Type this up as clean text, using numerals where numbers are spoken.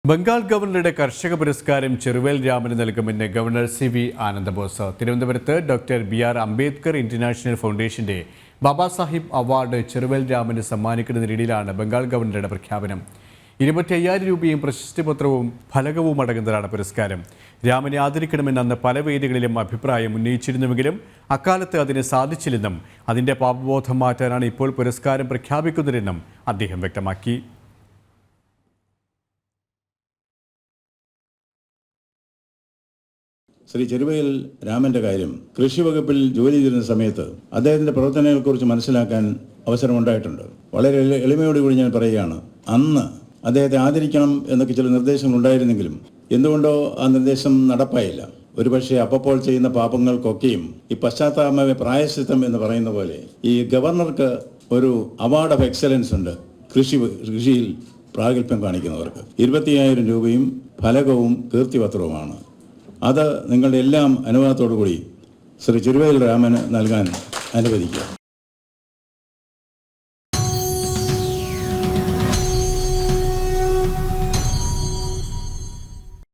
ബംഗാൾ ഗവർണറുടെ കർഷക പുരസ്കാരം ചെറുവേൽ രാമന് നൽകുമെന്ന് ഗവർണർ സി.വി. ആനന്ദബോസ്. തിരുവനന്തപുരത്ത് ഡോക്ടർ ബി.ആർ. അംബേദ്കർ ഇന്റർനാഷണൽ ഫൗണ്ടേഷന്റെ ബാബാ സാഹിബ് അവാർഡ് ചെറുവേൽ രാമന് സമ്മാനിക്കുന്നതിനിടയിലാണ് ബംഗാൾ ഗവർണറുടെ പ്രഖ്യാപനം. 25,000 രൂപയും പ്രശസ്തിപത്രവും ഫലകവും അടങ്ങുന്നതാണ് പുരസ്കാരം. രാമനെ ആദരിക്കണമെന്ന് അന്ന് പല വേദികളിലും അഭിപ്രായം ഉന്നയിച്ചിരുന്നുവെങ്കിലും അക്കാലത്ത് അതിന് സാധിച്ചില്ലെന്നും അതിന്റെ പാപബോധം മാറ്റാനാണ് ഇപ്പോൾ പുരസ്കാരം പ്രഖ്യാപിക്കുന്നതെന്നും അദ്ദേഹം വ്യക്തമാക്കി. ശ്രീ ചെറുവേൽ രാമൻ്റെ കാര്യം കൃഷി വകുപ്പിൽ ജോലി ചെയ്തിരുന്ന സമയത്ത് അദ്ദേഹത്തിൻ്റെ പ്രവർത്തനങ്ങളെക്കുറിച്ച് മനസ്സിലാക്കാൻ അവസരമുണ്ടായിട്ടുണ്ട്. വളരെ എളിമയോടുകൂടി ഞാൻ പറയുകയാണ്, അന്ന് അദ്ദേഹത്തെ ആദരിക്കണം എന്നൊക്കെ ചില നിർദ്ദേശങ്ങളുണ്ടായിരുന്നെങ്കിലും എന്തുകൊണ്ടോ ആ നിർദ്ദേശം നടപ്പായില്ല. ഒരുപക്ഷെ അപ്പോൾ ചെയ്യുന്ന പാപങ്ങൾക്കൊക്കെയും ഈ പശ്ചാത്താപ പ്രായശ്ചിത്തം എന്ന് പറയുന്ന പോലെ ഈ ഗവർണർക്ക് ഒരു അവാർഡ് ഓഫ് എക്സലൻസ് ഉണ്ട്. കൃഷിയിൽ പ്രാഗൽഭ്യം കാണിക്കുന്നവർക്ക് 25,000 രൂപയും ഫലകവും കീർത്തിപത്രവുമാണ്. അത് നിങ്ങളുടെ എല്ലാം അനുവാദത്തോടു കൂടി ശ്രീ ചെറുവേൽ രാമന് നൽകാൻ അനുവദിക്കുക.